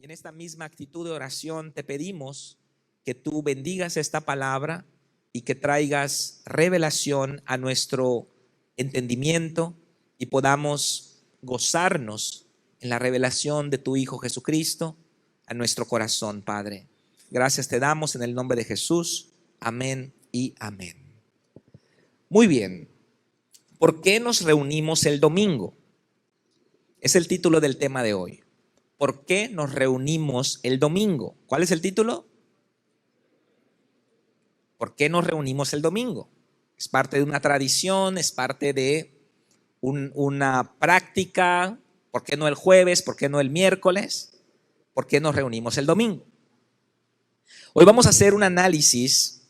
Y en esta misma actitud de oración te pedimos que tú bendigas esta palabra y que traigas revelación a nuestro entendimiento y podamos gozarnos en la revelación de tu Hijo Jesucristo a nuestro corazón, Padre. Gracias te damos en el nombre de Jesús. Amén y amén. Muy bien. ¿Por qué nos reunimos el domingo? Es el título del tema de hoy. ¿Por qué nos reunimos el domingo? ¿Cuál es el título? ¿Por qué nos reunimos el domingo? Es parte de una tradición, es parte de una práctica. ¿Por qué no el jueves? ¿Por qué no el miércoles? ¿Por qué nos reunimos el domingo? Hoy vamos a hacer un análisis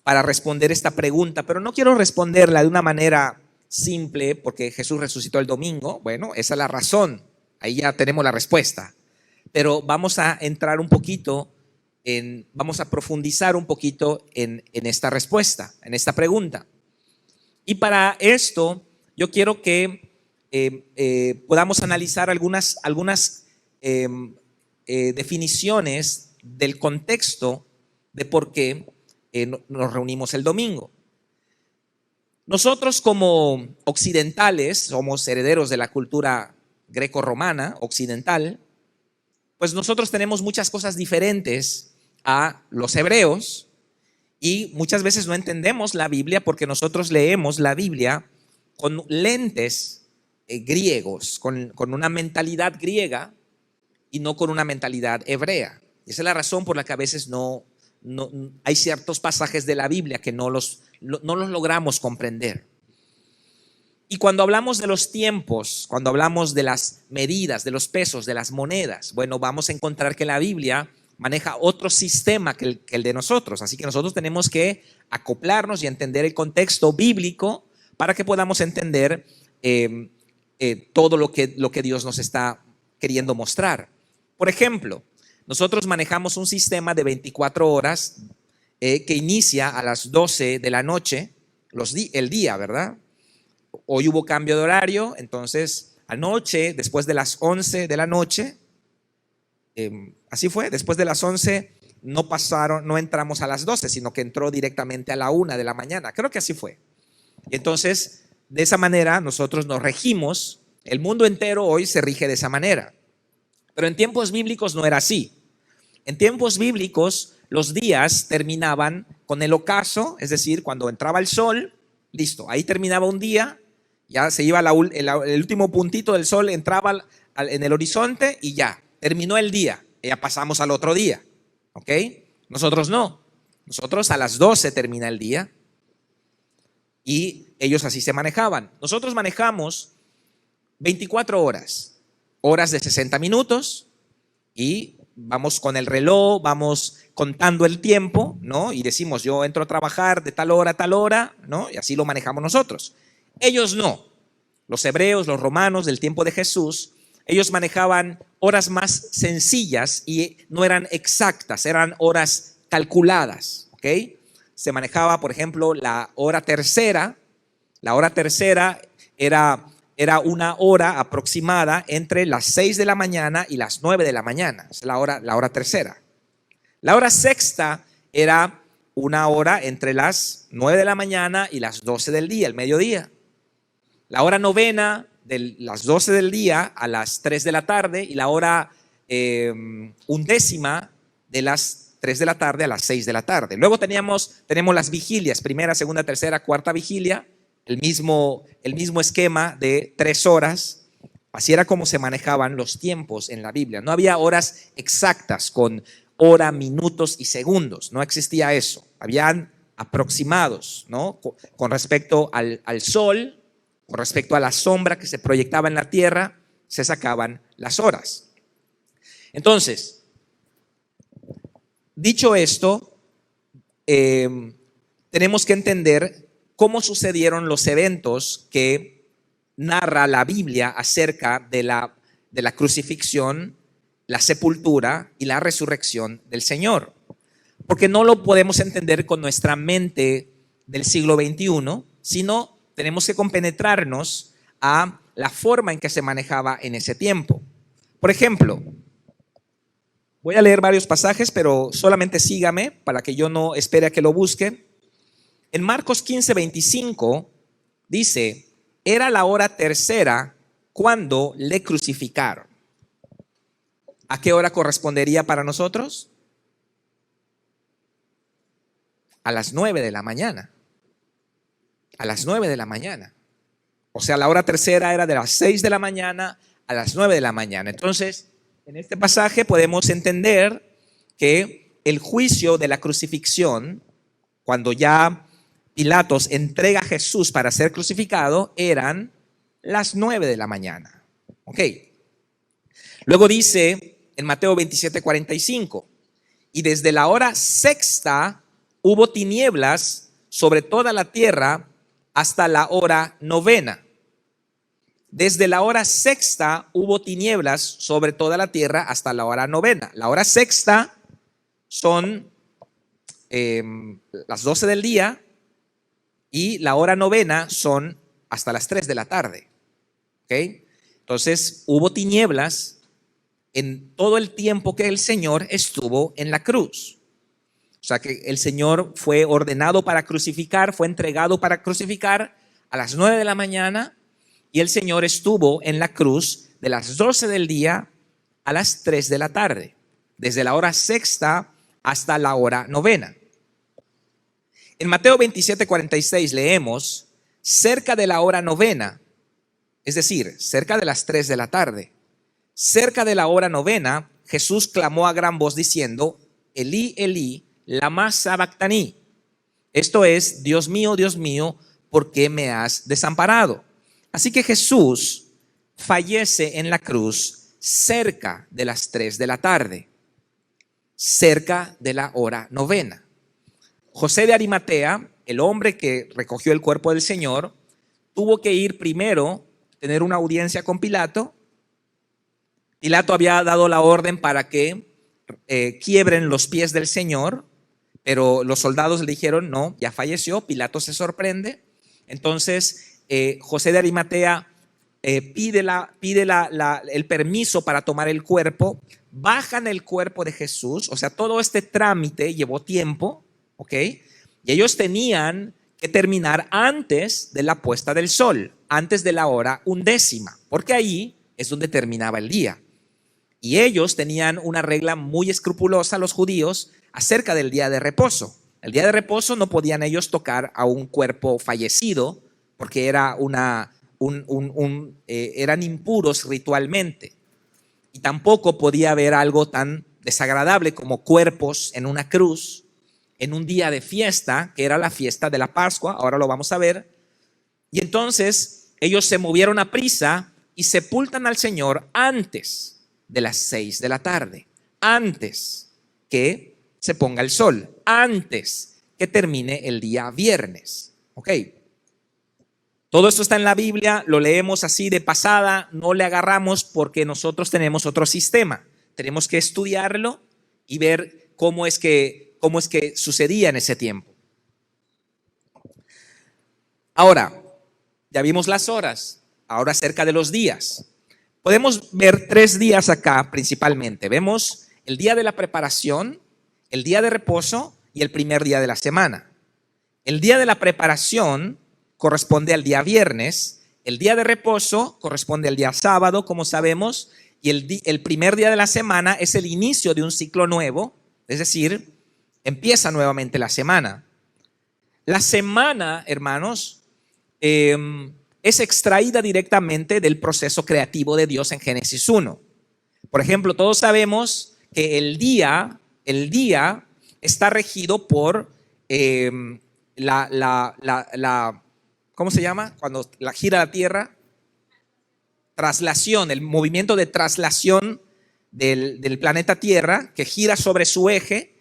para responder esta pregunta, pero no quiero responderla de una manera simple porque Jesús resucitó el domingo. Bueno, esa es la razón, ahí ya tenemos la respuesta, pero vamos a entrar un poquito vamos a profundizar un poquito en esta respuesta, en esta pregunta. Y para esto yo quiero que podamos analizar algunas definiciones del contexto de por qué nos reunimos el domingo. Nosotros como occidentales somos herederos de la cultura greco-romana occidental, pues nosotros tenemos muchas cosas diferentes a los hebreos y muchas veces no entendemos la Biblia porque nosotros leemos la Biblia con lentes griegos, con una mentalidad griega y no con una mentalidad hebrea. Y esa es la razón por la que a veces no hay ciertos pasajes de la Biblia que no los logramos comprender. Y cuando hablamos de los tiempos, cuando hablamos de las medidas, de los pesos, de las monedas, bueno, vamos a encontrar que la Biblia maneja otro sistema que el de nosotros. Así que nosotros tenemos que acoplarnos y entender el contexto bíblico para que podamos entender todo lo que Dios nos está queriendo mostrar. Por ejemplo, nosotros manejamos un sistema de 24 horas que inicia a las 12 de la noche, el día, ¿verdad? Hoy hubo cambio de horario, entonces anoche, después de las 11 de la noche, así fue, después de las 11 no entramos a las 12, sino que entró directamente a la 1 de la mañana, creo que así fue. Y entonces, de esa manera nosotros nos regimos, el mundo entero hoy se rige de esa manera. Pero en tiempos bíblicos no era así. En tiempos bíblicos los días terminaban con el ocaso, es decir, cuando entraba el sol, listo, ahí terminaba un día, ya se iba el último puntito del sol, entraba en el horizonte y ya, terminó el día, ya pasamos al otro día, ¿ok? Nosotros no, nosotros a las 12 termina el día y ellos así se manejaban. Nosotros manejamos 24 horas de 60 minutos y vamos con el reloj, vamos contando el tiempo, ¿no? Y decimos, yo entro a trabajar de tal hora a tal hora, ¿no? Y así lo manejamos nosotros. Ellos no. Los hebreos, los romanos del tiempo de Jesús, ellos manejaban horas más sencillas y no eran exactas, eran horas calculadas, ¿ok? Se manejaba, por ejemplo, la hora tercera. La hora tercera era una hora aproximada entre las 6 de la mañana y las 9 de la mañana. Es la hora tercera. La hora sexta era una hora entre las 9 de la mañana y las 12 del día, el mediodía. La hora novena de las 12 del día a las 3 de la tarde y la hora undécima de las 3 de la tarde a las 6 de la tarde. Luego tenemos las vigilias, primera, segunda, tercera, cuarta vigilia. El mismo esquema de 3 horas. Así era como se manejaban los tiempos en la Biblia. No había horas exactas con hora, minutos y segundos. No existía eso. Habían aproximados, ¿no? Con respecto al sol, con respecto a la sombra que se proyectaba en la tierra, se sacaban las horas. Entonces, dicho esto, tenemos que entender cómo sucedieron los eventos que narra la Biblia acerca de la crucifixión, la sepultura y la resurrección del Señor. Porque no lo podemos entender con nuestra mente del siglo XXI, sino tenemos que compenetrarnos a la forma en que se manejaba en ese tiempo. Por ejemplo, voy a leer varios pasajes, pero solamente sígame para que yo no espere a que lo busque. En Marcos 15:25 dice, era la hora tercera cuando le crucificaron. ¿A qué hora correspondería para nosotros? A las 9 de la mañana. A las 9 de la mañana. O sea, la hora tercera era de las 6 de la mañana a las 9 de la mañana. Entonces, en este pasaje podemos entender que el juicio de la crucifixión, cuando ya Pilatos entrega a Jesús para ser crucificado, eran las 9 de la mañana. Ok. Luego dice en Mateo 27:45, y desde la hora sexta hubo tinieblas sobre toda la tierra hasta la hora novena. Desde la hora sexta hubo tinieblas sobre toda la tierra hasta la hora novena. La hora sexta son las 12 del día y la hora novena son hasta las 3 de la tarde. ¿Okay? Entonces hubo tinieblas en todo el tiempo que el Señor estuvo en la cruz. O sea que el Señor fue ordenado para crucificar, fue entregado para crucificar a las 9 de la mañana y el Señor estuvo en la cruz de las 12 del día a las 3 de la tarde, desde la hora sexta hasta la hora novena. En Mateo 27:46 leemos, cerca de la hora novena, es decir, cerca de las 3 de la tarde, cerca de la hora novena, Jesús clamó a gran voz diciendo, Elí, Elí, lama sabactani. Esto es, Dios mío, ¿por qué me has desamparado? Así que Jesús fallece en la cruz cerca de las 3 de la tarde, cerca de la hora novena. José de Arimatea, el hombre que recogió el cuerpo del Señor, tuvo que ir primero, tener una audiencia con Pilato. Pilato había dado la orden para que quiebren los pies del Señor, pero los soldados le dijeron, no, ya falleció. Pilato se sorprende. Entonces, José de Arimatea pide el permiso para tomar el cuerpo. Bajan el cuerpo de Jesús. O sea, todo este trámite llevó tiempo, ¿ok? Y ellos tenían que terminar antes de la puesta del sol, antes de la hora 11, porque ahí es donde terminaba el día. Y ellos tenían una regla muy escrupulosa, los judíos, acerca del día de reposo. El día de reposo no podían ellos tocar a un cuerpo fallecido porque era eran impuros ritualmente. Y tampoco podía haber algo tan desagradable como cuerpos en una cruz en un día de fiesta, que era la fiesta de la Pascua. Ahora lo vamos a ver. Y entonces ellos se movieron a prisa y sepultan al Señor antes de las 6 de la tarde, antes que se ponga el sol, antes que termine el día viernes. Ok. Todo esto está en la Biblia, lo leemos así de pasada, no le agarramos porque nosotros tenemos otro sistema. Tenemos que estudiarlo y ver cómo es que sucedía en ese tiempo. Ahora, ya vimos las horas, ahora acerca de los días. Podemos ver 3 días acá principalmente. Vemos el día de la preparación, el día de reposo y el primer día de la semana. El día de la preparación corresponde al día viernes, el día de reposo corresponde al día sábado, como sabemos, y el primer día de la semana es el inicio de un ciclo nuevo, es decir, empieza nuevamente la semana. La semana, hermanos, es extraída directamente del proceso creativo de Dios en Génesis 1. Por ejemplo, todos sabemos que el día está regido por ¿cómo se llama? Cuando gira la Tierra, traslación, el movimiento de traslación del planeta Tierra que gira sobre su eje,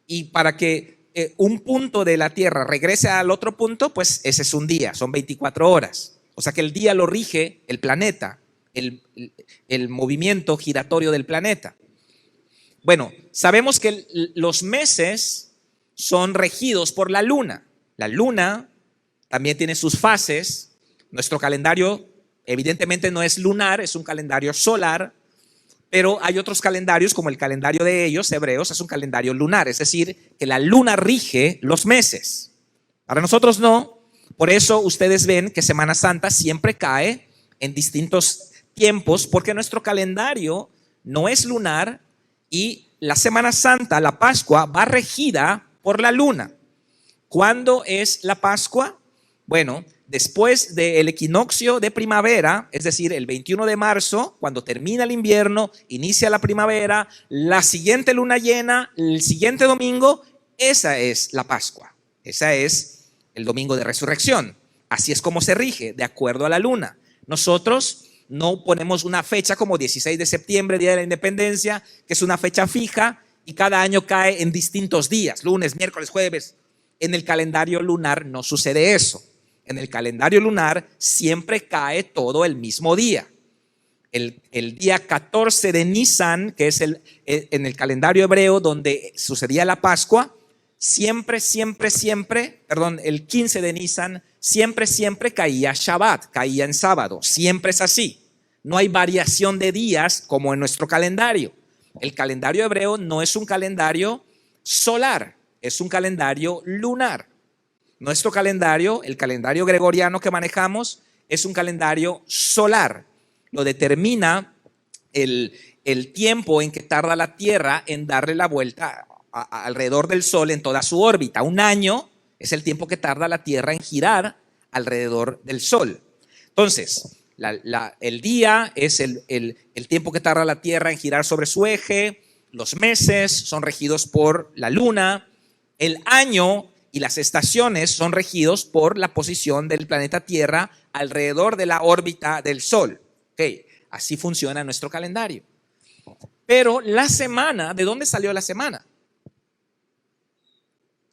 y para que un punto de la Tierra regrese al otro punto, pues ese es un día, son 24 horas. O sea que el día lo rige el planeta, el movimiento giratorio del planeta. Bueno, sabemos que los meses son regidos por la luna. La luna también tiene sus fases. Nuestro calendario Evidentemente no es lunar, es un calendario solar, pero hay otros calendarios como el calendario de ellos, hebreos, es un calendario lunar, es decir, que la luna rige los meses. Para nosotros no, por eso ustedes ven que Semana Santa siempre cae en distintos tiempos, porque nuestro calendario no es lunar y la Semana Santa, la Pascua, va regida por la luna. ¿Cuándo es la Pascua? Bueno, después del equinoccio de primavera, es decir, el 21 de marzo, cuando termina el invierno, inicia la primavera, la siguiente luna llena, el siguiente domingo, esa es la Pascua. Esa es el domingo de resurrección. Así es como se rige, de acuerdo a la luna. Nosotros no ponemos una fecha como 16 de septiembre, Día de la Independencia, que es una fecha fija y cada año cae en distintos días, lunes, miércoles, jueves. En el calendario lunar no sucede eso. En el calendario lunar siempre cae todo el mismo día. El día 14 de Nisan, que es en el calendario hebreo donde sucedía la Pascua, el 15 de Nisan, siempre caía Shabbat, caía en sábado. Siempre es así. No hay variación de días como en nuestro calendario. El calendario hebreo no es un calendario solar, es un calendario lunar. Nuestro calendario, el calendario gregoriano que manejamos, es un calendario solar. Lo determina el tiempo en que tarda la Tierra en darle la vuelta alrededor del Sol en toda su órbita. Un año es el tiempo que tarda la Tierra en girar alrededor del Sol. Entonces, el día es el tiempo que tarda la Tierra en girar sobre su eje. Los meses son regidos por la luna. El año y las estaciones son regidos por la posición del planeta Tierra alrededor de la órbita del Sol. Okay, así funciona nuestro calendario. Pero la semana, ¿de dónde salió la semana?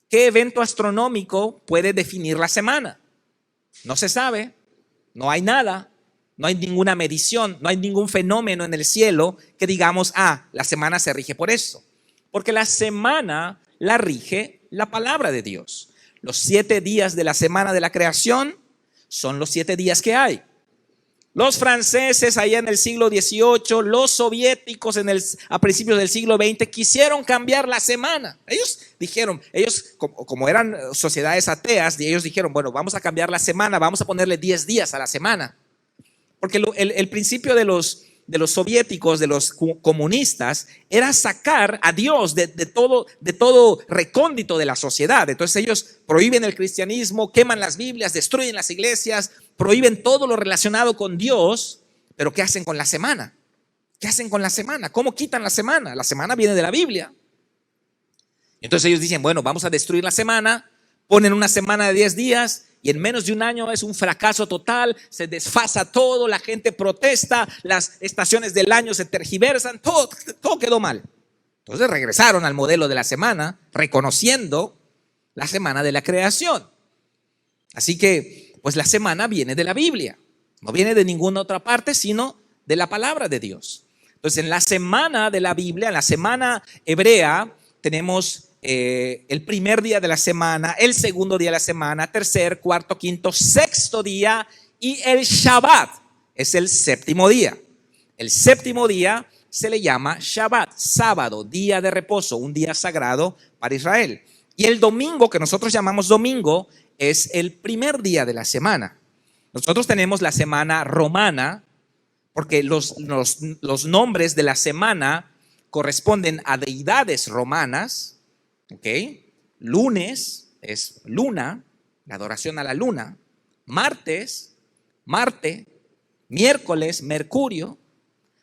¿Qué evento astronómico puede definir la semana? No se sabe, no hay nada, no hay ninguna medición, no hay ningún fenómeno en el cielo que digamos, la semana se rige por eso. Porque la semana la rige la palabra de Dios. Los 7 días de la semana de la creación son los 7 días que hay. Los franceses allá en el siglo XVIII, los soviéticos a principios del siglo XX quisieron cambiar la semana. Ellos dijeron, como eran sociedades ateas, ellos dijeron, bueno, vamos a cambiar la semana, vamos a ponerle 10 días a la semana. Porque el principio de los soviéticos, de los comunistas, era sacar a Dios de todo recóndito de la sociedad. Entonces ellos prohíben el cristianismo, queman las Biblias, destruyen las iglesias, prohíben todo lo relacionado con Dios. Pero ¿qué hacen con la semana? ¿Qué hacen con la semana? ¿Cómo quitan la semana? La semana viene de la Biblia. Entonces ellos dicen, bueno, vamos a destruir la semana, ponen una semana de 10 días y en menos de un año es un fracaso total, se desfasa todo, la gente protesta, las estaciones del año se tergiversan, todo quedó mal. Entonces regresaron al modelo de la semana, reconociendo la semana de la creación. Así que, pues la semana viene de la Biblia, no viene de ninguna otra parte, sino de la palabra de Dios. Entonces, en la semana de la Biblia, en la semana hebrea, tenemos el primer día de la semana, el segundo día de la semana, tercer, cuarto, quinto, sexto día y el Shabbat es el séptimo día. El séptimo día se le llama Shabbat, sábado, día de reposo, un día sagrado para Israel. Y el domingo, que nosotros llamamos domingo, es el primer día de la semana. Nosotros tenemos la semana romana porque los nombres de la semana corresponden a deidades romanas. Okay. Lunes es luna, la adoración a la luna. Martes, Marte. Miércoles, Mercurio.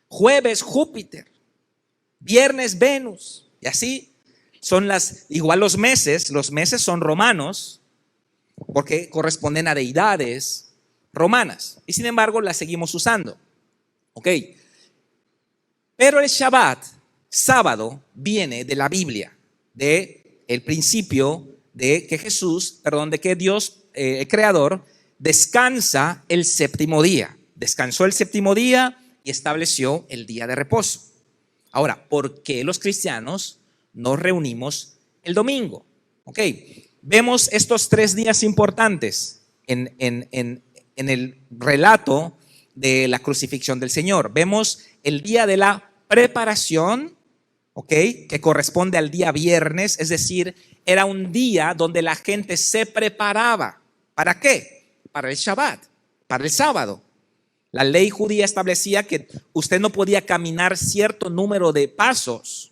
Jueves, Júpiter. Viernes, Venus. Y así son igual los meses son romanos porque corresponden a deidades romanas. Y sin embargo las seguimos usando. Ok. Pero el Shabbat, sábado, viene de la Biblia. De el principio de que Dios, el creador, descansa el séptimo día. Descansó el séptimo día y estableció el día de reposo. Ahora, ¿por qué los cristianos nos reunimos el domingo? Ok, vemos estos 3 días importantes en el relato de la crucifixión del Señor. Vemos el día de la preparación, ¿ok? Que corresponde al día viernes, es decir, era un día donde la gente se preparaba. ¿Para qué? Para el Shabbat, para el sábado. La ley judía establecía que usted no podía caminar cierto número de pasos.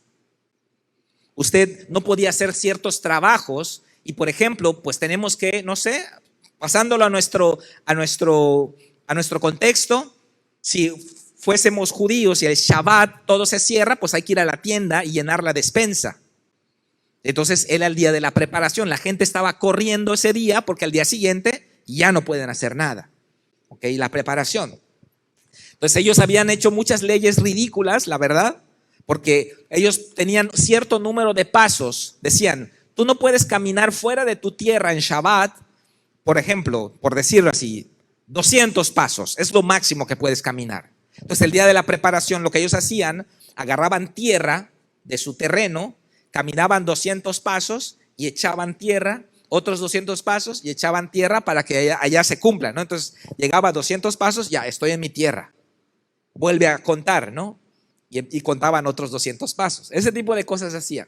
Usted no podía hacer ciertos trabajos y, por ejemplo, pues tenemos que, no sé, pasándolo a nuestro contexto, si fuésemos judíos y el Shabbat todo se cierra, pues hay que ir a la tienda y llenar la despensa. Entonces era el día de la preparación. La gente estaba corriendo ese día porque al día siguiente ya no pueden hacer nada. ¿Ok? La preparación. Entonces ellos habían hecho muchas leyes ridículas, la verdad, porque ellos tenían cierto número de pasos. Decían, tú no puedes caminar fuera de tu tierra en Shabbat, por ejemplo, por decirlo así, 200 pasos, es lo máximo que puedes caminar. Entonces el día de la preparación lo que ellos hacían, agarraban tierra de su terreno, caminaban 200 pasos y echaban tierra, otros 200 pasos y echaban tierra para que allá se cumpla, ¿no? Entonces llegaba a 200 pasos, ya estoy en mi tierra. Vuelve a contar, ¿no? Y contaban otros 200 pasos. Ese tipo de cosas hacían.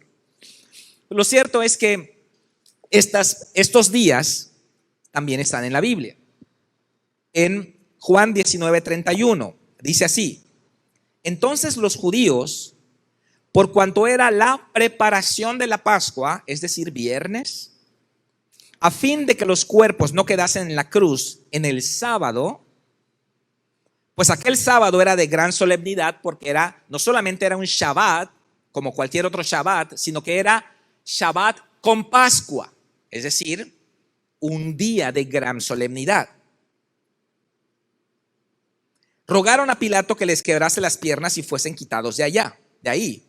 Lo cierto es que estos días también están en la Biblia. En Juan 19:31 dice así: entonces los judíos, por cuanto era la preparación de la Pascua, es decir, viernes, a fin de que los cuerpos no quedasen en la cruz en el sábado, pues aquel sábado era de gran solemnidad porque no solamente era un Shabbat como cualquier otro Shabbat, sino que era Shabbat con Pascua, es decir, un día de gran solemnidad. Rogaron a Pilato que les quebrase las piernas y fuesen quitados de ahí.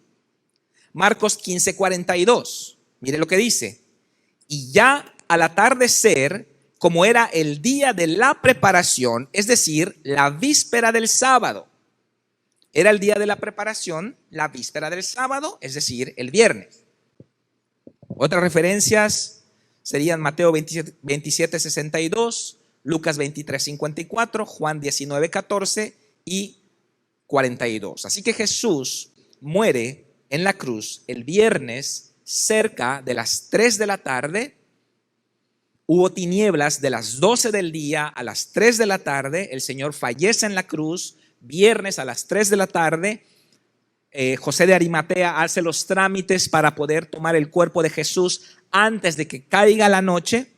Marcos 15:42, mire lo que dice: y ya al atardecer, como era el día de la preparación, es decir, la víspera del sábado. Era el día de la preparación, la víspera del sábado, es decir, el viernes. Otras referencias serían Mateo 27:62, Lucas 23:54, Juan 19:14 y 42. Así que Jesús muere en la cruz el viernes cerca de las 3 de la tarde. Hubo tinieblas de las 12 del día a las 3 de la tarde. El Señor fallece en la cruz, viernes a las 3 de la tarde. José de Arimatea hace los trámites para poder tomar el cuerpo de Jesús antes de que caiga la noche.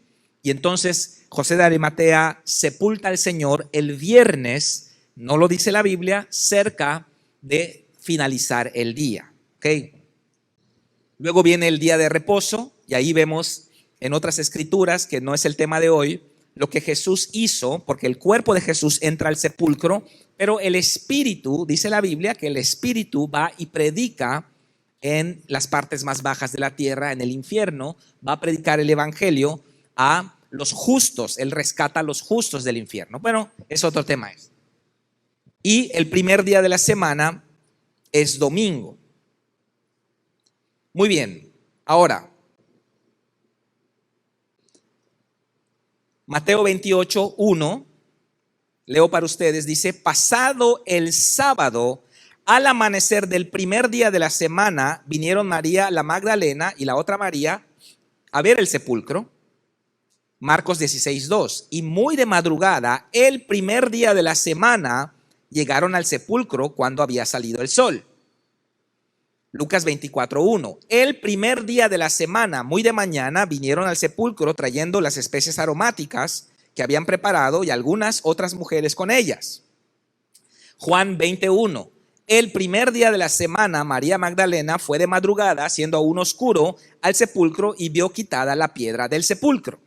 Y entonces José de Arimatea sepulta al Señor el viernes, no lo dice la Biblia, cerca de finalizar el día. ¿Okay? Luego viene el día de reposo y ahí vemos en otras escrituras, que no es el tema de hoy, lo que Jesús hizo, porque el cuerpo de Jesús entra al sepulcro, pero el Espíritu, dice la Biblia, que el Espíritu va y predica en las partes más bajas de la tierra, en el infierno, va a predicar el Evangelio a los justos. Él rescata a los justos del infierno. Bueno, es otro tema. Y el primer día de la semana es domingo. Muy bien, ahora Mateo 28:1, leo para ustedes, dice: pasado el sábado, al amanecer del primer día de la semana, vinieron María la Magdalena y la otra María a ver el sepulcro. Marcos 16:2, y muy de madrugada, el primer día de la semana, llegaron al sepulcro cuando había salido el sol. Lucas 24:1, el primer día de la semana, muy de mañana, vinieron al sepulcro trayendo las especies aromáticas que habían preparado y algunas otras mujeres con ellas. Juan 20:1, el primer día de la semana, María Magdalena fue de madrugada, siendo aún oscuro, al sepulcro y vio quitada la piedra del sepulcro.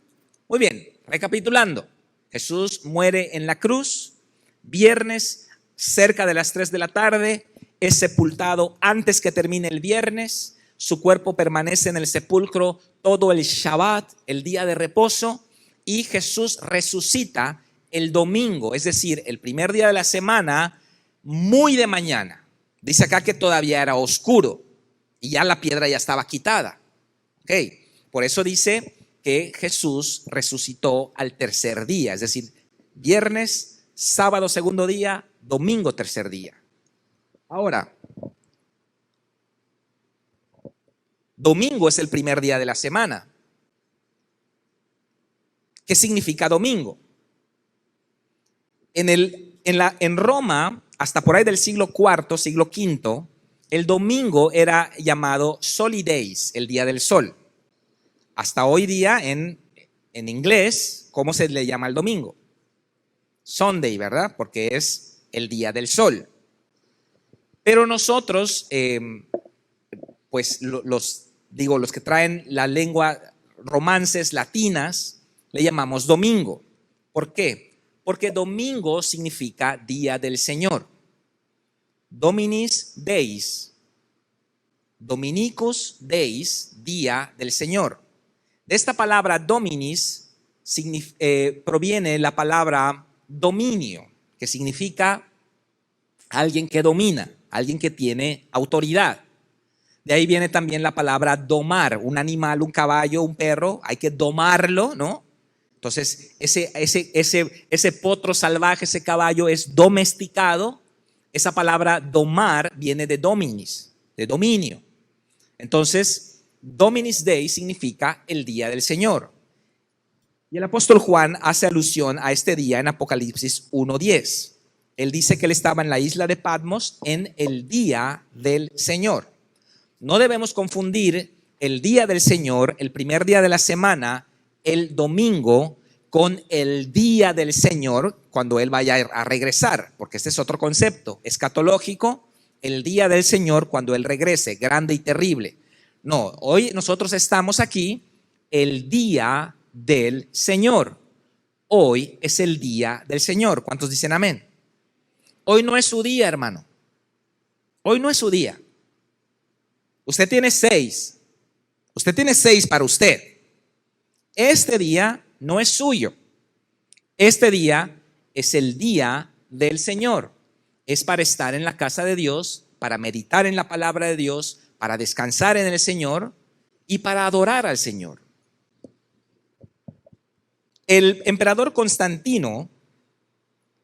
Muy bien, recapitulando, Jesús muere en la cruz, viernes, cerca de las 3 de la tarde, es sepultado antes que termine el viernes, su cuerpo permanece en el sepulcro todo el Shabbat, el día de reposo, y Jesús resucita el domingo, es decir, el primer día de la semana, muy de mañana. Dice acá que todavía era oscuro y ya la piedra ya estaba quitada. Okay. Por eso dice que Jesús resucitó al tercer día, es decir, viernes sábado segundo día, domingo tercer día. Ahora, domingo es el primer día de la semana. ¿Qué significa domingo? En Roma, hasta por ahí del siglo IV, siglo V, el domingo era llamado Soli Days, el día del sol. Hasta hoy día en inglés, ¿cómo se le llama el domingo? Sunday, ¿verdad? Porque es el día del sol. Pero nosotros, pues los que traen la lengua romances latinas, le llamamos domingo. ¿Por qué? Porque domingo significa día del Señor. Dominis Deis. Dominicus Deis, día del Señor. De esta palabra dominis proviene la palabra dominio, que significa alguien que domina, alguien que tiene autoridad. De ahí viene también la palabra domar, un animal, un caballo, un perro, hay que domarlo, ¿no? Entonces, ese potro salvaje, ese caballo es domesticado. Esa palabra domar viene de dominis, de dominio. Entonces, Dominis Dei significa el día del Señor. Y el apóstol Juan hace alusión a este día en Apocalipsis 1:10. Él dice que él estaba en la isla de Patmos en el día del Señor. No debemos confundir el día del Señor, el primer día de la semana, el domingo, con el día del Señor cuando Él vaya a regresar, porque este es otro concepto escatológico, el día del Señor cuando Él regrese, grande y terrible. No, hoy nosotros estamos aquí, el día del Señor. Hoy es el día del Señor. ¿Cuántos dicen amén? Hoy no es su día, hermano. Hoy no es su día. Usted tiene 6. Usted tiene 6 para usted. Este día no es suyo. Este día es el día del Señor. Es para estar en la casa de Dios, para meditar en la palabra de Dios, para descansar en el Señor y para adorar al Señor. El emperador Constantino,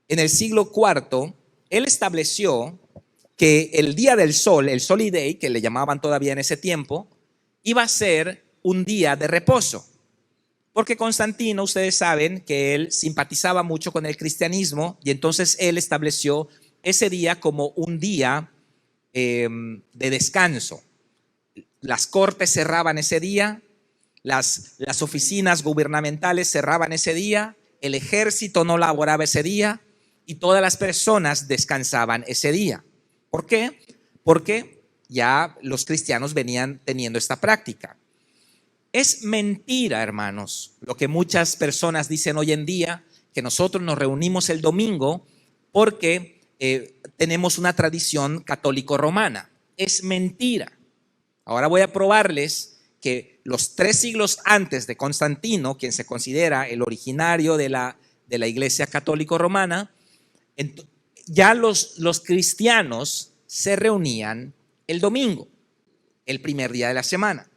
en el siglo IV, él estableció que el día del sol, el Soli Dei, que le llamaban todavía en ese tiempo, iba a ser un día de reposo. Porque Constantino, ustedes saben que él simpatizaba mucho con el cristianismo y entonces él estableció ese día como un día de descanso. Las cortes cerraban ese día, las oficinas gubernamentales cerraban ese día, el ejército no laboraba ese día y todas las personas descansaban ese día. ¿Por qué? Porque ya los cristianos venían teniendo esta práctica. Es mentira, hermanos, lo que muchas personas dicen hoy en día, que nosotros nos reunimos el domingo porque tenemos una tradición católico-romana. Es mentira. Ahora voy a probarles que los 3 siglos antes de Constantino, quien se considera el originario de la iglesia católico-romana, ya los cristianos se reunían el domingo, el primer día de la semana.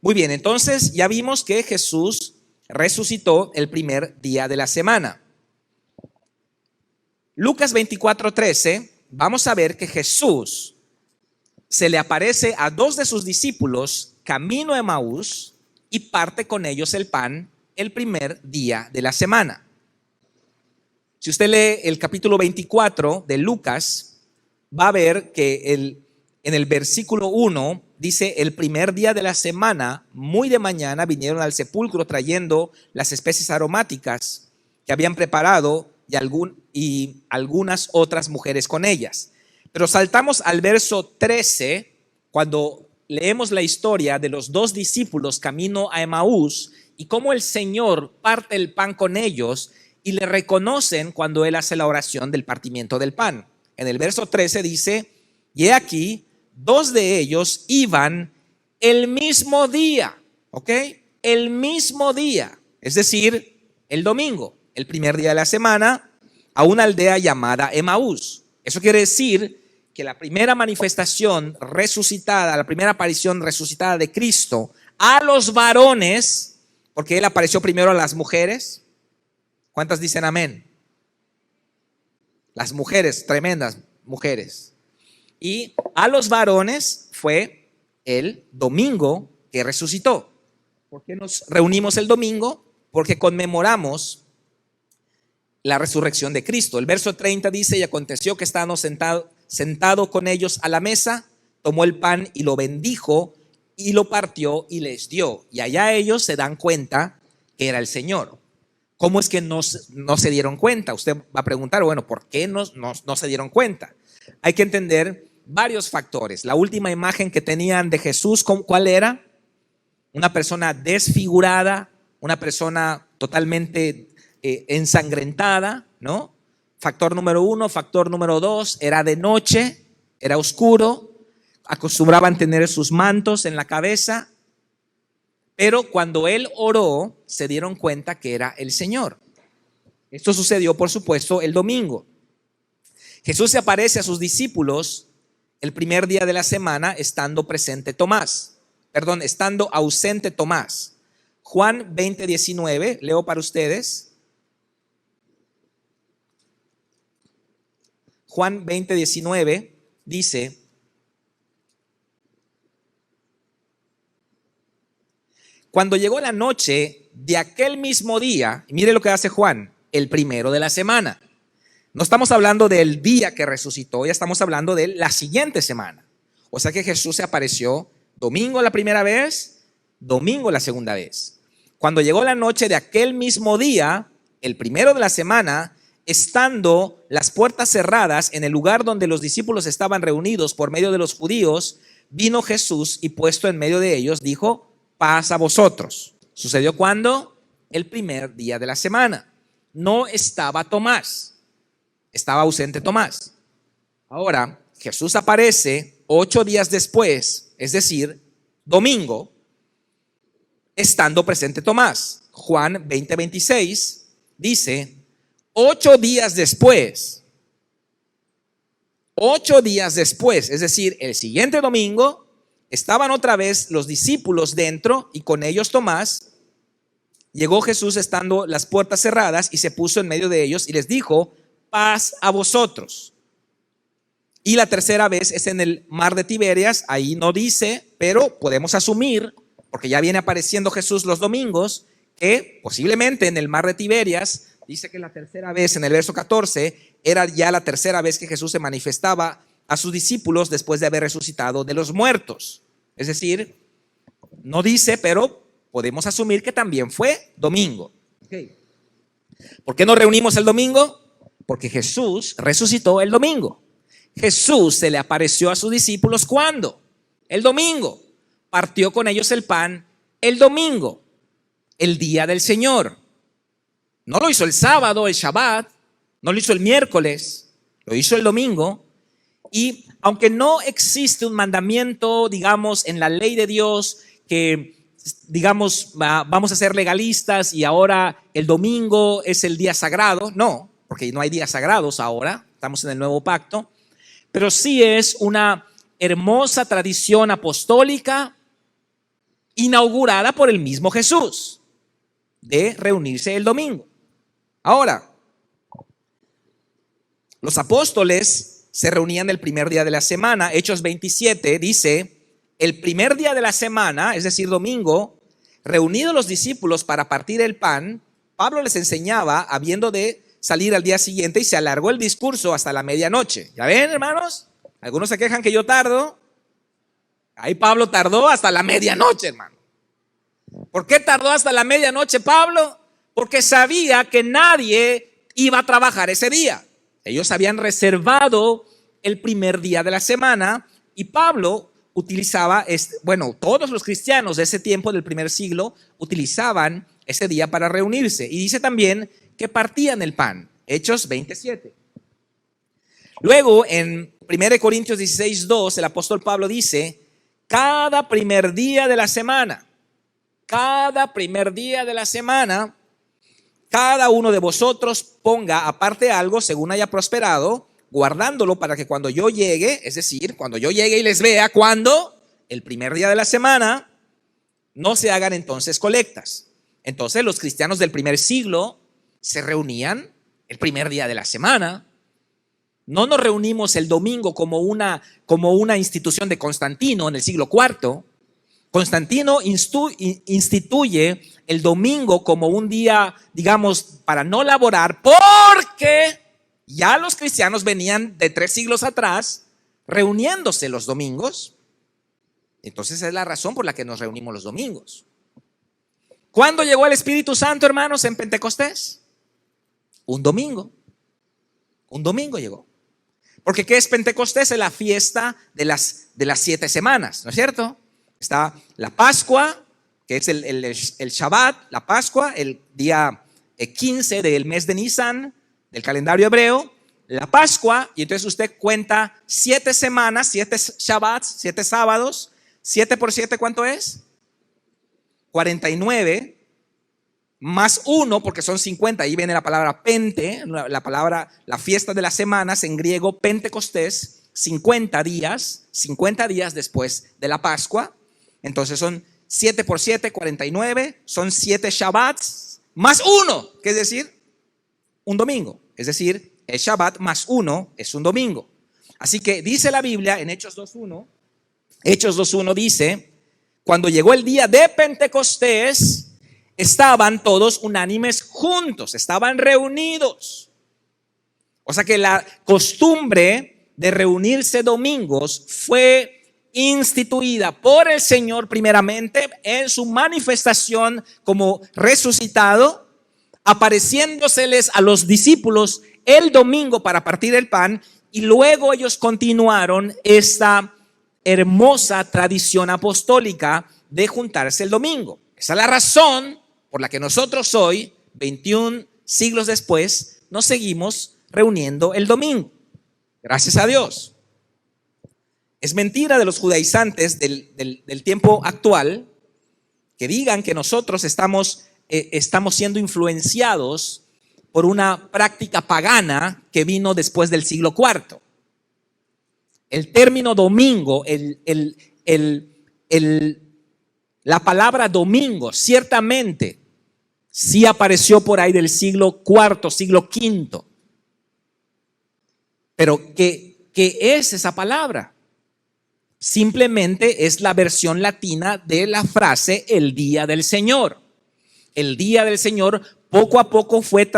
Muy bien, entonces ya vimos que Jesús resucitó el primer día de la semana. Lucas 24:13, vamos a ver que Jesús se le aparece a 2 de sus discípulos camino a Emaús y parte con ellos el pan el primer día de la semana. Si usted lee el capítulo 24 de Lucas, va a ver que en el versículo 1 dice: el primer día de la semana, muy de mañana, vinieron al sepulcro trayendo las especies aromáticas que habían preparado y algunas otras mujeres con ellas. Pero saltamos al verso 13, cuando leemos la historia de los 2 discípulos camino a Emaús y cómo el Señor parte el pan con ellos y le reconocen cuando Él hace la oración del partimiento del pan. En el verso 13 dice: y he aquí, 2 de ellos iban el mismo día, ¿ok? El mismo día, es decir, el domingo, el primer día de la semana, a una aldea llamada Emaús. Eso quiere decir que la primera manifestación resucitada, la primera aparición resucitada de Cristo a los varones, porque Él apareció primero a las mujeres, ¿Cuántas dicen amén? Las mujeres, tremendas mujeres. Y a los varones fue el domingo que resucitó. ¿Por qué nos reunimos el domingo? Porque conmemoramos la resurrección de Cristo. El verso 30 dice: y aconteció que estando sentado con ellos a la mesa, tomó el pan y lo bendijo y lo partió y les dio. Y allá ellos se dan cuenta que era el Señor. ¿Cómo es que no se dieron cuenta? Usted va a preguntar, bueno, ¿por qué no se dieron cuenta? Hay que entender varios factores. La última imagen que tenían de Jesús, ¿cuál era? Una persona desfigurada, una persona totalmente ensangrentada, ¿no? Factor número 1. Factor número 2, era de noche, era oscuro, acostumbraban tener sus mantos en la cabeza. Pero cuando él oró, se dieron cuenta que era el Señor. Esto sucedió, por supuesto, el domingo. Jesús se aparece a sus discípulos el primer día de la semana, estando ausente Tomás. Juan 20:19, leo para ustedes. Juan 20:19 dice: cuando llegó la noche de aquel mismo día, y mire lo que hace Juan, el primero de la semana. No estamos hablando del día que resucitó, ya estamos hablando de la siguiente semana. O sea que Jesús se apareció domingo la primera vez, domingo la segunda vez. Cuando llegó la noche de aquel mismo día, el primero de la semana, estando las puertas cerradas en el lugar donde los discípulos estaban reunidos por medio de los judíos, vino Jesús y puesto en medio de ellos, dijo: paz a vosotros. ¿Sucedió cuándo? El primer día de la semana. No estaba Tomás, estaba ausente Tomás. Ahora, Jesús aparece 8 días después, es decir, domingo, estando presente Tomás. Juan 20:26 dice: 8 días después, es decir, el siguiente domingo, estaban otra vez los discípulos dentro y con ellos Tomás. Llegó Jesús estando las puertas cerradas y se puso en medio de ellos y les dijo: paz a vosotros. Y la tercera vez es en el mar de Tiberias. Ahí no dice, pero podemos asumir, porque ya viene apareciendo Jesús los domingos, que posiblemente en el mar de Tiberias, dice que la tercera vez, en el verso 14, era ya la tercera vez que Jesús se manifestaba a sus discípulos después de haber resucitado de los muertos. Es decir, no dice, pero podemos asumir que también fue domingo. Okay. ¿Por qué nos reunimos el domingo? Porque Jesús resucitó el domingo. Jesús se le apareció a sus discípulos ¿cuándo? El domingo. Partió con ellos el pan el domingo, el día del Señor. No lo hizo el sábado, el Shabbat, no lo hizo el miércoles, lo hizo el domingo. Y aunque no existe un mandamiento, digamos, en la ley de Dios que, digamos, vamos a ser legalistas y ahora el domingo es el día sagrado, no, porque no hay días sagrados ahora, estamos en el nuevo pacto, pero sí es una hermosa tradición apostólica inaugurada por el mismo Jesús de reunirse el domingo. Ahora, los apóstoles se reunían el primer día de la semana. Hechos 27 dice: el primer día de la semana, es decir, domingo, reunidos los discípulos para partir el pan, Pablo les enseñaba habiendo de salir al día siguiente y se alargó el discurso hasta la medianoche. ¿Ya ven, hermanos? Algunos se quejan que yo tardo. Ahí Pablo tardó hasta la medianoche, hermano. ¿Por qué tardó hasta la medianoche Pablo? Porque sabía que nadie iba a trabajar ese día. Ellos habían reservado el primer día de la semana y Pablo utilizaba, todos los cristianos de ese tiempo del primer siglo utilizaban ese día para reunirse. Y dice también que partían el pan. Hechos 27. Luego en 1 Corintios 16:2 el apóstol Pablo dice: cada primer día de la semana, cada uno de vosotros ponga aparte algo según haya prosperado, guardándolo para que cuando yo llegue, es decir, cuando yo llegue y les vea, cuando el primer día de la semana, no se hagan entonces colectas. Entonces los cristianos del primer siglo se reunían el primer día de la semana. No nos reunimos el domingo como una institución de Constantino en el siglo IV. Constantino instituye el domingo como un día, digamos, para no laborar, porque ya los cristianos venían de 3 siglos atrás reuniéndose los domingos. Entonces es la razón por la que nos reunimos los domingos. ¿Cuándo llegó el Espíritu Santo, hermanos, en Pentecostés? Un domingo. Un domingo llegó. Porque ¿qué es Pentecostés? Es la fiesta de las 7 semanas, ¿no es cierto? Está la Pascua, que es el Shabbat, la Pascua, el día 15 del mes de Nisan, del calendario hebreo, la Pascua, y entonces usted cuenta 7 semanas, 7 Shabbats, 7 sábados, 7 por 7, ¿cuánto es? 49, más 1, porque son 50, ahí viene la palabra pente, la fiesta de las semanas, en griego Pentecostés, 50 días después de la Pascua. Entonces son 7 por 7, 49, son 7 Shabbats, más 1, que es decir, un domingo. Es decir, el Shabbat más 1 es un domingo. Así que dice la Biblia en Hechos 2.1 dice, cuando llegó el día de Pentecostés, estaban todos unánimes juntos, estaban reunidos. O sea que la costumbre de reunirse domingos fue instituida por el Señor primeramente en su manifestación como resucitado, apareciéndoseles a los discípulos el domingo para partir el pan, y luego ellos continuaron esta hermosa tradición apostólica de juntarse el domingo. Esa es la razón por la que nosotros hoy, 21 siglos después, nos seguimos reuniendo el domingo. Gracias a Dios. Es mentira de los judaizantes del tiempo actual que digan que nosotros estamos siendo influenciados por una práctica pagana que vino después del siglo IV. El término domingo, la palabra domingo, ciertamente sí apareció por ahí del siglo IV, siglo V. Pero ¿qué es esa palabra? Simplemente es la versión latina de la frase el día del Señor. El día del Señor poco a poco fue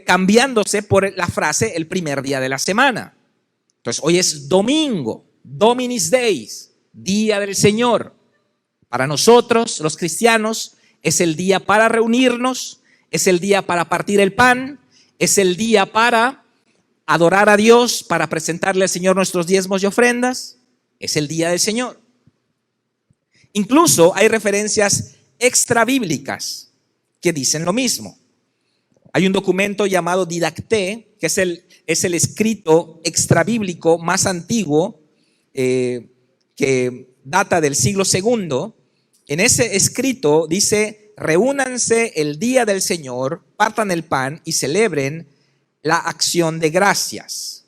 cambiándose por la frase el primer día de la semana. Entonces hoy es domingo, Dominis Deis, día del Señor. Para nosotros, los cristianos, es el día para reunirnos, es el día para partir el pan, es el día para adorar a Dios, para presentarle al Señor nuestros diezmos y ofrendas. Es el día del Señor. Incluso hay referencias extrabíblicas que dicen lo mismo. Hay un documento llamado Didacté, que es el escrito extrabíblico más antiguo, que data del siglo II. En ese escrito dice: reúnanse el día del Señor, partan el pan y celebren la acción de gracias.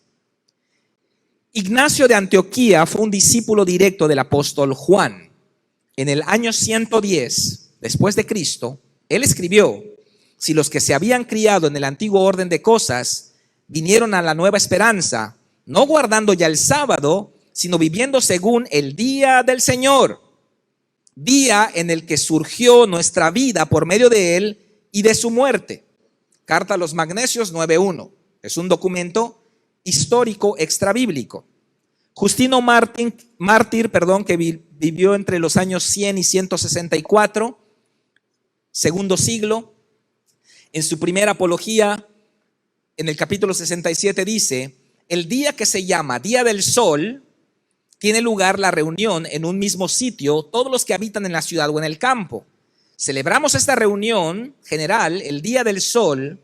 Ignacio de Antioquía fue un discípulo directo del apóstol Juan. En el año 110 después de Cristo, él escribió: si los que se habían criado en el antiguo orden de cosas vinieron a la nueva esperanza, no guardando ya el sábado, sino viviendo según el día del Señor, día en el que surgió nuestra vida por medio de él y de su muerte. Carta a los Magnesios 9.1. Es un documento histórico extrabíblico. Justino mártir, que vivió entre los años 100 y 164, segundo siglo, en su primera apología, en el capítulo 67 dice: el día que se llama Día del Sol, tiene lugar la reunión en un mismo sitio, todos los que habitan en la ciudad o en el campo. Celebramos esta reunión general, el Día del Sol,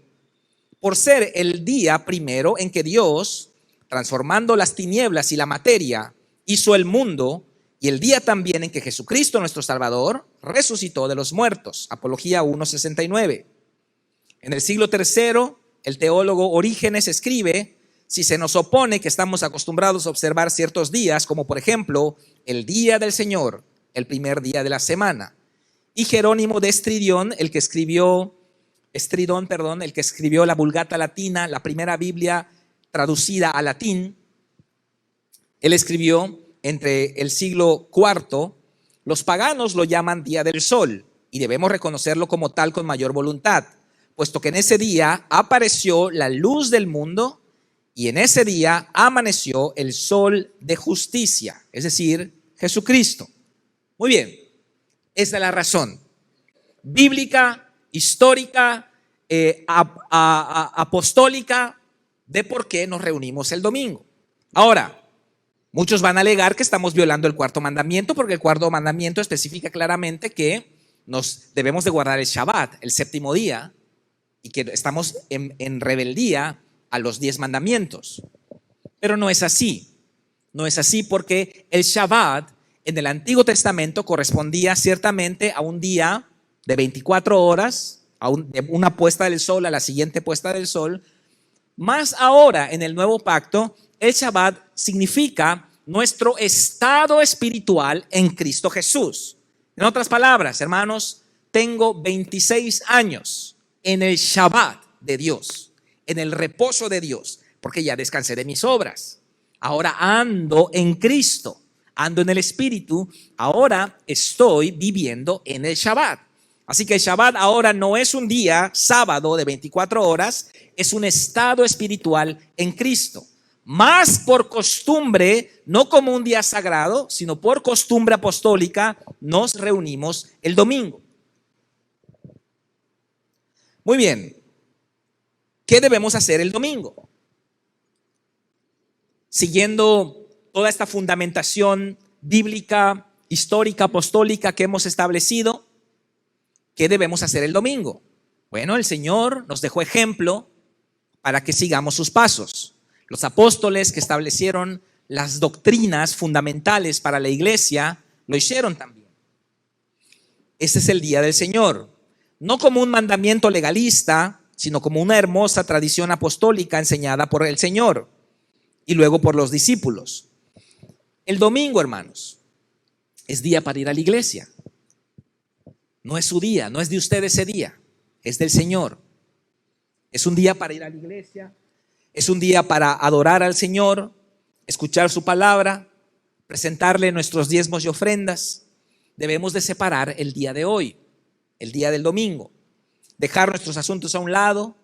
por ser el día primero en que Dios, transformando las tinieblas y la materia, hizo el mundo, y el día también en que Jesucristo, nuestro Salvador, resucitó de los muertos. Apología 1.69. En el siglo III, el teólogo Orígenes escribe: si se nos opone que estamos acostumbrados a observar ciertos días, como por ejemplo el día del Señor, el primer día de la semana. Y Jerónimo de Estridión, el que escribió Estridón, perdón, el que escribió la Vulgata Latina, la primera Biblia traducida a latín. Él escribió entre el siglo IV, los paganos lo llaman Día del Sol y debemos reconocerlo como tal con mayor voluntad, puesto que en ese día apareció la luz del mundo y en ese día amaneció el sol de justicia, es decir, Jesucristo. Muy bien, esa es la razón bíblica, histórica, apostólica de por qué nos reunimos el domingo. Ahora, muchos van a alegar que estamos violando el cuarto mandamiento porque el cuarto mandamiento especifica claramente que nos debemos de guardar el Shabbat, el séptimo día, y que estamos en rebeldía a los 10 mandamientos. Pero no es así. No es así porque el Shabbat en el Antiguo Testamento correspondía ciertamente a un día de 24 horas, de una puesta del sol a la siguiente puesta del sol. Más ahora en el Nuevo Pacto, el Shabbat significa nuestro estado espiritual en Cristo Jesús. En otras palabras, hermanos, tengo 26 años en el Shabbat de Dios, en el reposo de Dios, porque ya descansé de mis obras. Ahora ando en Cristo, ando en el Espíritu, ahora estoy viviendo en el Shabbat. Así que el Shabbat ahora no es un día sábado de 24 horas, es un estado espiritual en Cristo. Más por costumbre, no como un día sagrado, sino por costumbre apostólica, nos reunimos el domingo. Muy bien, ¿qué debemos hacer el domingo? Siguiendo toda esta fundamentación bíblica, histórica, apostólica que hemos establecido, ¿qué debemos hacer el domingo? Bueno, el Señor nos dejó ejemplo para que sigamos sus pasos. Los apóstoles que establecieron las doctrinas fundamentales para la iglesia lo hicieron también. Este es el día del Señor, no como un mandamiento legalista, sino como una hermosa tradición apostólica enseñada por el Señor y luego por los discípulos. El domingo, hermanos, es día para ir a la iglesia. No es su día, no es de usted ese día, es del Señor. Es un día para ir a la iglesia, es un día para adorar al Señor, escuchar su palabra, presentarle nuestros diezmos y ofrendas. Debemos de separar el día de hoy, el día del domingo, dejar nuestros asuntos a un lado,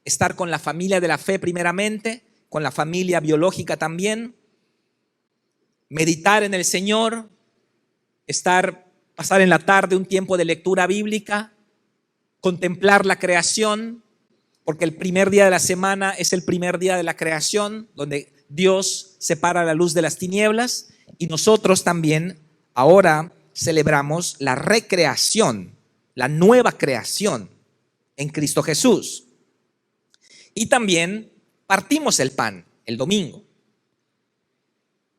estar con la familia de la fe primeramente, con la familia biológica también, meditar en el Señor, pasar en la tarde un tiempo de lectura bíblica, contemplar la creación, porque el primer día de la semana es el primer día de la creación, donde Dios separa la luz de las tinieblas, y nosotros también ahora celebramos la recreación, la nueva creación en Cristo Jesús. Y también partimos el pan el domingo.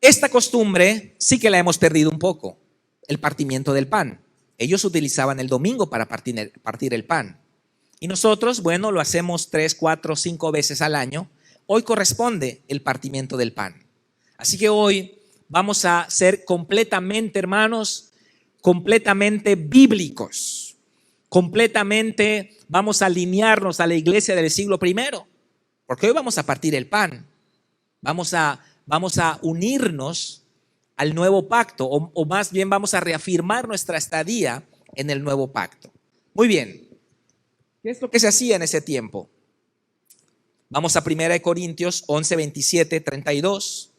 Esta costumbre sí que la hemos perdido un poco, el partimiento del pan. Ellos utilizaban el domingo para partir el pan. Y nosotros, bueno, lo hacemos 3, 4, 5 veces al año. Hoy corresponde el partimiento del pan. Así que hoy vamos a ser completamente, hermanos, completamente bíblicos. Completamente vamos a alinearnos a la iglesia del siglo I. Porque hoy vamos a partir el pan. Vamos a unirnos al nuevo pacto, o más bien vamos a reafirmar nuestra estadía en el nuevo pacto. Muy bien. ¿Qué es lo que se hacía en ese tiempo? Vamos a 1 Corintios 11, 27, 32.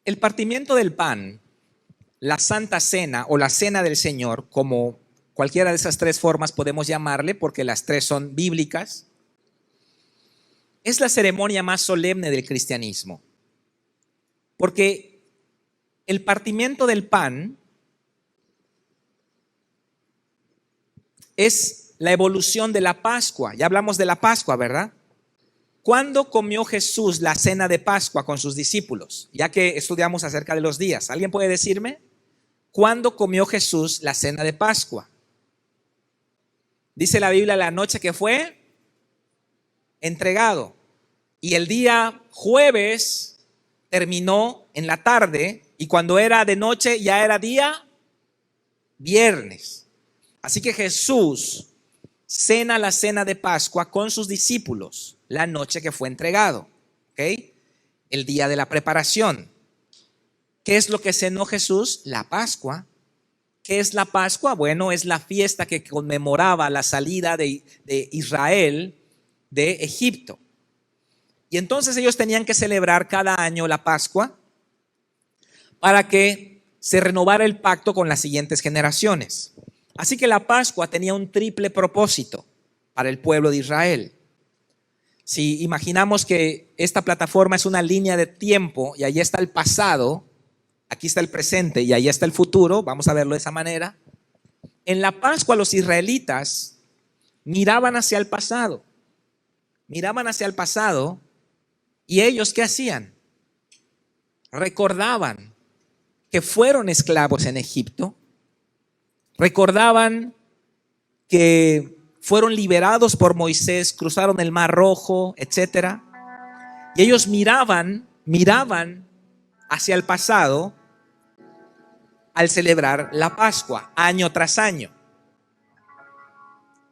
El partimiento del pan, la Santa Cena o la Cena del Señor, como cualquiera de esas 3 formas podemos llamarle, porque las 3 son bíblicas, es la ceremonia más solemne del cristianismo. Porque el partimiento del pan es la evolución de la Pascua. Ya hablamos de la Pascua, ¿verdad? ¿Cuándo comió Jesús la cena de Pascua con sus discípulos? Ya que estudiamos acerca de los días. ¿Alguien puede decirme? ¿Cuándo comió Jesús la cena de Pascua? Dice la Biblia la noche que fue entregado. Y el día jueves terminó en la tarde, y cuando era de noche ya era día viernes. Así que Jesús cena la cena de Pascua con sus discípulos la noche que fue entregado. ¿Ok? El día de la preparación. ¿Qué es lo que cenó Jesús? La Pascua. ¿Qué es la Pascua? Bueno, es la fiesta que conmemoraba la salida de Israel de Egipto. Y entonces ellos tenían que celebrar cada año la Pascua para que se renovara el pacto con las siguientes generaciones. Así que la Pascua tenía un triple propósito para el pueblo de Israel. Si imaginamos que esta plataforma es una línea de tiempo y ahí está el pasado, aquí está el presente y ahí está el futuro, vamos a verlo de esa manera. En la Pascua los israelitas miraban hacia el pasado. Miraban hacia el pasado y ellos, ¿qué hacían? Recordaban que fueron esclavos en Egipto. Recordaban que fueron liberados por Moisés, cruzaron el Mar Rojo, etc. Y ellos miraban hacia el pasado al celebrar la Pascua, año tras año.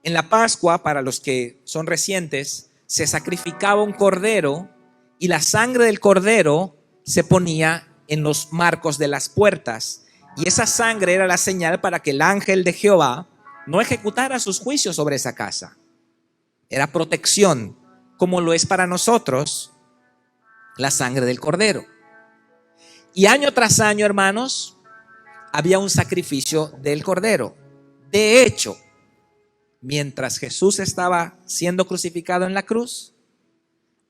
En la Pascua, para los que son recientes, se sacrificaba un cordero y la sangre del cordero se ponía en los marcos de las puertas. Y esa sangre era la señal para que el ángel de Jehová no ejecutara sus juicios sobre esa casa. Era protección, como lo es para nosotros la sangre del cordero. Y año tras año, hermanos, había un sacrificio del cordero. De hecho, mientras Jesús estaba siendo crucificado en la cruz,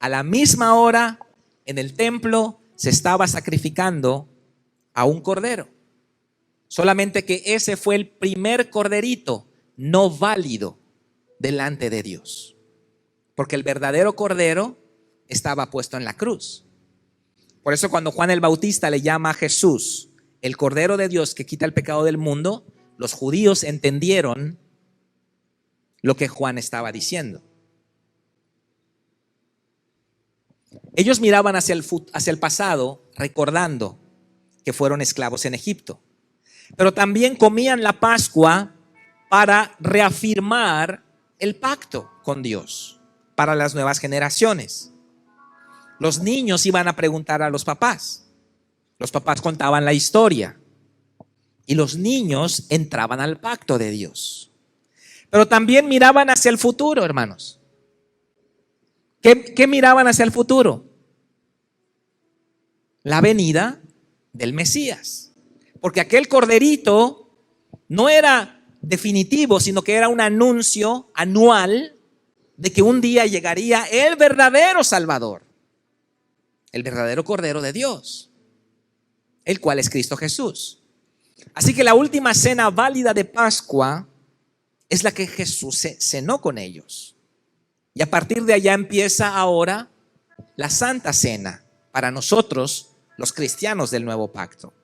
a la misma hora en el templo se estaba sacrificando a un cordero. Solamente que ese fue el primer corderito no válido delante de Dios, porque el verdadero cordero estaba puesto en la cruz. Por eso cuando Juan el Bautista le llama a Jesús el Cordero de Dios que quita el pecado del mundo, los judíos entendieron lo que Juan estaba diciendo. Ellos miraban hacia el pasado, recordando que fueron esclavos en Egipto. Pero también comían la Pascua para reafirmar el pacto con Dios para las nuevas generaciones. Los niños iban a preguntar a los papás. Los papás contaban la historia y los niños entraban al pacto de Dios. Pero también miraban hacia el futuro, hermanos. ¿Qué miraban hacia el futuro? La venida del Mesías. Porque aquel corderito no era definitivo, sino que era un anuncio anual de que un día llegaría el verdadero Salvador, el verdadero Cordero de Dios, el cual es Cristo Jesús. Así que la última cena válida de Pascua es la que Jesús cenó con ellos. Y a partir de allá empieza ahora la Santa Cena para nosotros, los cristianos del Nuevo Pacto.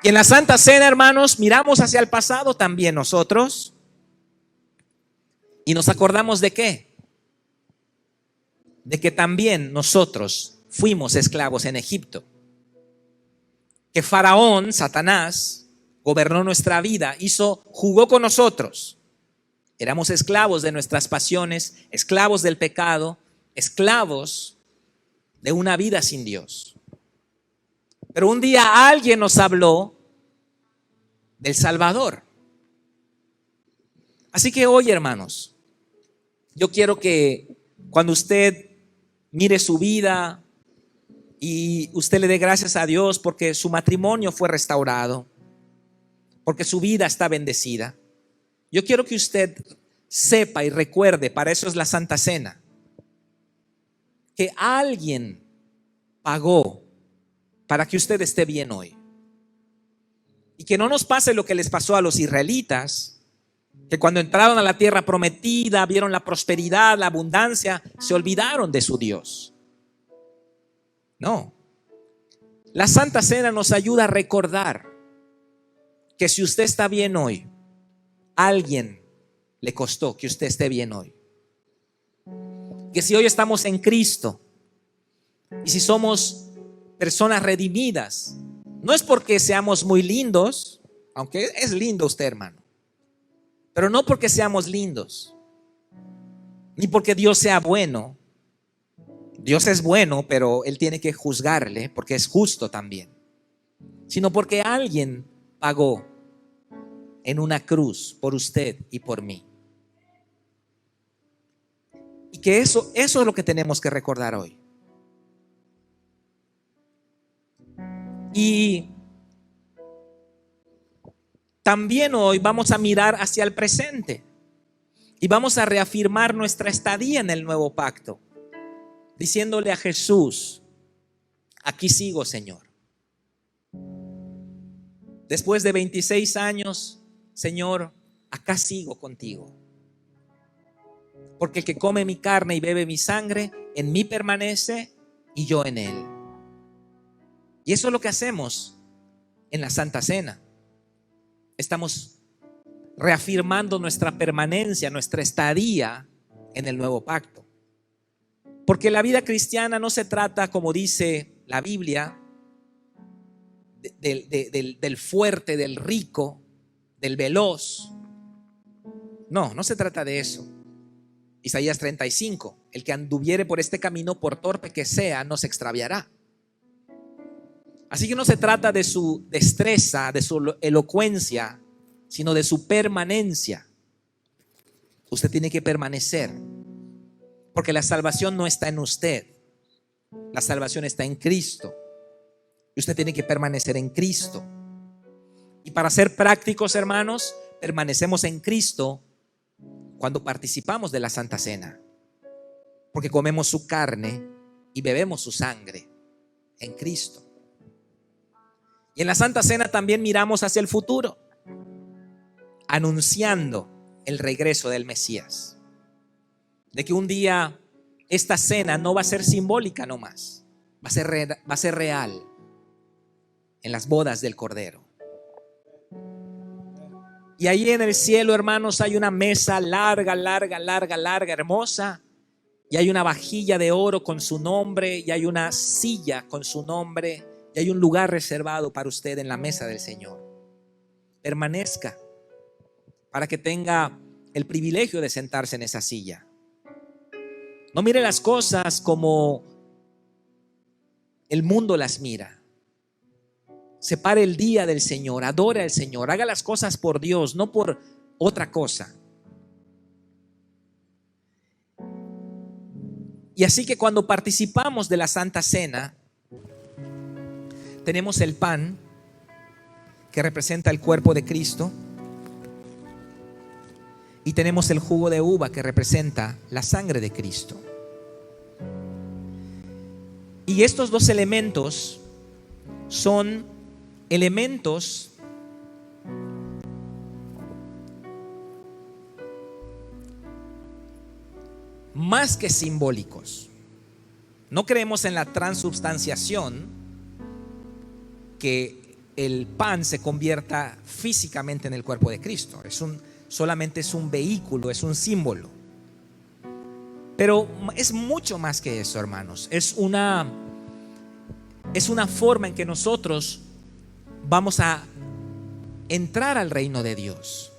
Y en la Santa Cena, hermanos, miramos hacia el pasado también nosotros y nos acordamos de qué. De que también nosotros fuimos esclavos en Egipto. Que Faraón, Satanás, gobernó nuestra vida, jugó con nosotros. Éramos esclavos de nuestras pasiones, esclavos del pecado, esclavos de una vida sin Dios. Pero un día alguien nos habló del Salvador. Así que hoy, hermanos, yo quiero que cuando usted mire su vida y usted le dé gracias a Dios porque su matrimonio fue restaurado, porque su vida está bendecida, yo quiero que usted sepa y recuerde, para eso es la Santa Cena, que alguien pagó para que usted esté bien hoy. Y que no nos pase lo que les pasó a los israelitas, que cuando entraron a la tierra prometida, vieron la prosperidad, la abundancia, se olvidaron de su Dios. No. La Santa Cena nos ayuda a recordar que si usted está bien hoy, alguien le costó que usted esté bien hoy. Que si hoy estamos en Cristo y si somos personas redimidas, no es porque seamos muy lindos, aunque es lindo usted, hermano, pero no porque seamos lindos, ni porque Dios sea bueno. Dios es bueno, pero Él tiene que juzgarle porque es justo también, sino porque alguien pagó en una cruz por usted y por mí. Y que eso es lo que tenemos que recordar hoy. Y también hoy vamos a mirar hacia el presente y vamos a reafirmar nuestra estadía en el nuevo pacto, diciéndole a Jesús: aquí sigo, Señor. Después de 26 años, Señor, acá sigo contigo. Porque el que come mi carne y bebe mi sangre, en mí permanece y yo en él. Y eso es lo que hacemos en la Santa Cena. Estamos reafirmando nuestra permanencia, nuestra estadía en el nuevo pacto. Porque la vida cristiana no se trata, como dice la Biblia, del fuerte, del rico, del veloz. No se trata de eso. Isaías 35: el que anduviere por este camino, por torpe que sea, no se extraviará. Así que no se trata de su destreza, de su elocuencia, sino de su permanencia. Usted tiene que permanecer, porque la salvación no está en usted, la salvación está en Cristo. Y usted tiene que permanecer en Cristo. Y para ser prácticos, hermanos, permanecemos en Cristo cuando participamos de la Santa Cena, porque comemos su carne y bebemos su sangre en Cristo. Y en la Santa Cena también miramos hacia el futuro, anunciando el regreso del Mesías, de que un día esta cena no va a ser simbólica nomás, va a ser real en las bodas del Cordero. Y ahí en el cielo, hermanos, hay una mesa larga, hermosa, y hay una vajilla de oro con su nombre, y hay una silla con su nombre, y hay un lugar reservado para usted en la mesa del Señor. Permanezca para que tenga el privilegio de sentarse en esa silla. No mire las cosas como el mundo las mira. Separe el día del Señor, adore al Señor, haga las cosas por Dios, no por otra cosa. Y así que cuando participamos de la Santa Cena, tenemos el pan que representa el cuerpo de Cristo y tenemos el jugo de uva que representa la sangre de Cristo. Y estos dos elementos son elementos más que simbólicos. No creemos en la transubstanciación, que el pan se convierta físicamente en el cuerpo de Cristo. Solamente es un vehículo, es un símbolo. Pero es mucho más que eso, hermanos. Es una forma en que nosotros vamos a entrar al reino de Dios.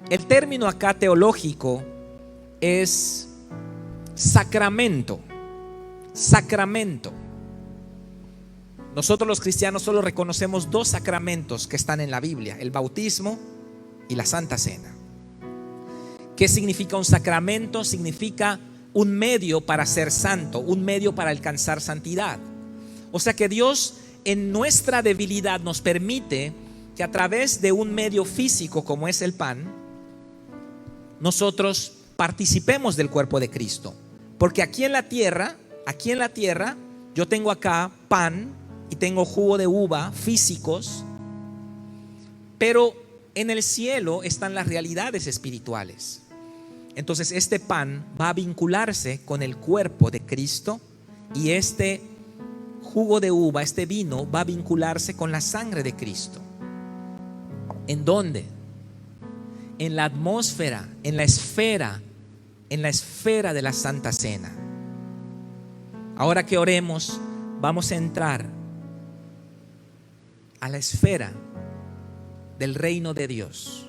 El término acá teológico es sacramento. Sacramento. Nosotros los cristianos solo reconocemos dos sacramentos que están en la Biblia: el bautismo y la Santa Cena. ¿Qué significa un sacramento? Significa un medio para ser santo, un medio para alcanzar santidad. O sea que Dios, en nuestra debilidad, nos permite que a través de un medio físico como es el pan, nosotros participemos del cuerpo de Cristo. Porque aquí en la tierra, yo tengo acá pan y tengo jugo de uva físicos, pero en el cielo están las realidades espirituales. Entonces este pan va a vincularse con el cuerpo de Cristo, y este jugo de uva, este vino, va a vincularse con la sangre de Cristo. ¿En dónde? En la atmósfera, en la esfera de la Santa Cena. Ahora que oremos, vamos a entrar a la esfera del reino de Dios.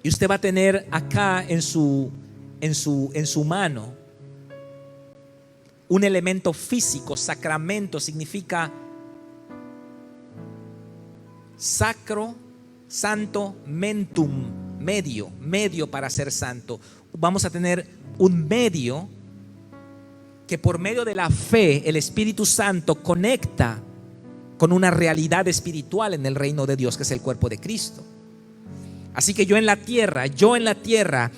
Y usted va a tener acá en su en su mano un elemento físico. Sacramento significa sacro, santo, mentum, medio para ser santo. Vamos a tener un medio que por medio de la fe el Espíritu Santo conecta con una realidad espiritual en el reino de Dios, que es el cuerpo de Cristo. Así que yo en la tierra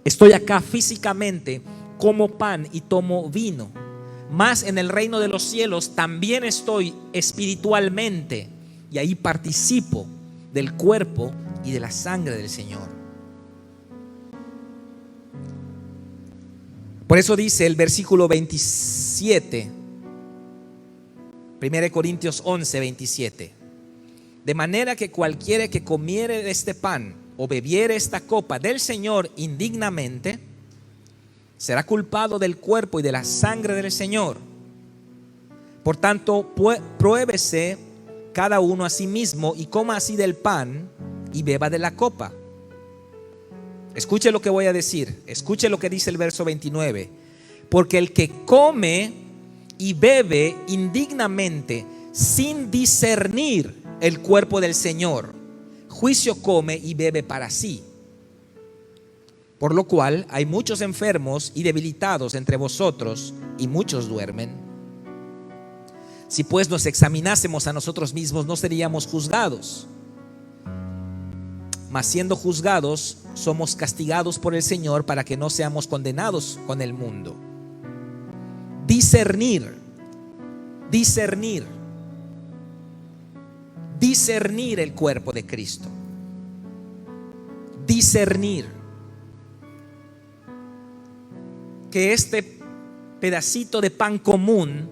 estoy acá físicamente, como pan y tomo vino. Más en el reino de los cielos también estoy espiritualmente, y ahí participo del cuerpo y de la sangre del Señor. Por eso dice el versículo 27, 1 Corintios 11, 27. De manera que cualquiera que comiere de este pan o bebiere esta copa del Señor indignamente, será culpado del cuerpo y de la sangre del Señor. Por tanto, pruébese cada uno a sí mismo y coma así del pan y beba de la copa. Escuche lo que voy a decir. Escuche lo que dice el verso 29. Porque el que come y bebe indignamente, sin discernir el cuerpo del Señor, juicio come y bebe para sí. Por lo cual hay muchos enfermos y debilitados entre vosotros, y muchos duermen. Si pues nos examinásemos a nosotros mismos, no seríamos juzgados. Mas siendo juzgados, somos castigados por el Señor, para que no seamos condenados con el mundo. Discernir el cuerpo de Cristo. Discernir que este pedacito de pan común,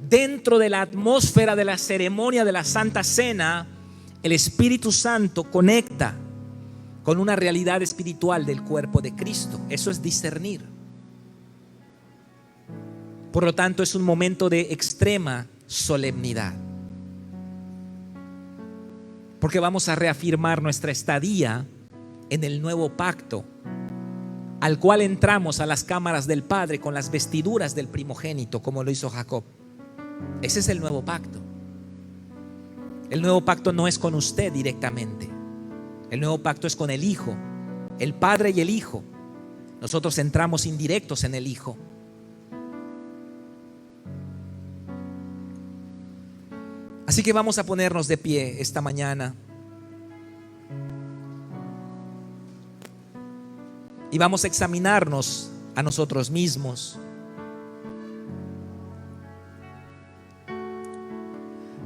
dentro de la atmósfera de la ceremonia de la Santa Cena, el Espíritu Santo conecta con una realidad espiritual del cuerpo de Cristo. Eso es discernir. Por lo tanto, es un momento de extrema solemnidad, porque vamos a reafirmar nuestra estadía en el nuevo pacto, al cual entramos a las cámaras del Padre con las vestiduras del primogénito, como lo hizo Jacob. Ese es el nuevo pacto. El nuevo pacto no es con usted directamente. El nuevo pacto es con el Hijo, el Padre y el Hijo. Nosotros entramos indirectos en el Hijo. Así que vamos a ponernos de pie esta mañana y vamos a examinarnos a nosotros mismos.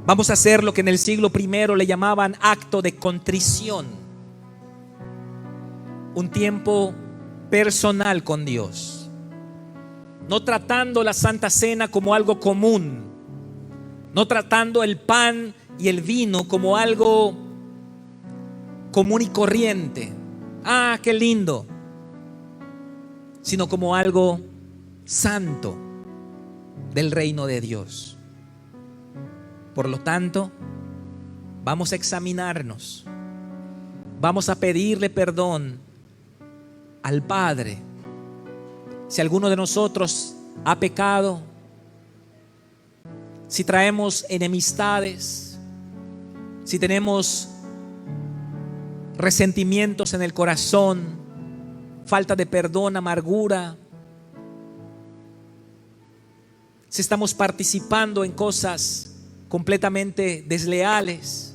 Vamos a hacer lo que en el siglo I le llamaban acto de contrición. Un tiempo personal con Dios, no tratando la Santa Cena como algo común, no tratando el pan y el vino como algo común y corriente. Ah, qué lindo. Sino como algo santo del reino de Dios. Por lo tanto, vamos a examinarnos, vamos a pedirle perdón al Padre. Si alguno de nosotros ha pecado, si traemos enemistades, si tenemos resentimientos en el corazón, falta de perdón, amargura, si estamos participando en cosas completamente desleales,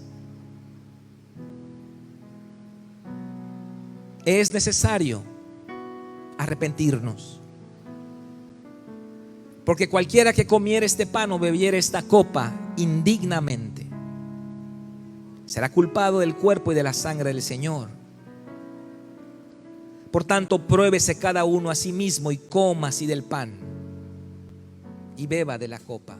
es necesario arrepentirnos. Porque cualquiera que comiere este pan o bebiere esta copa indignamente será culpado del cuerpo y de la sangre del Señor. Por tanto, pruébese cada uno a sí mismo y coma así del pan y beba de la copa.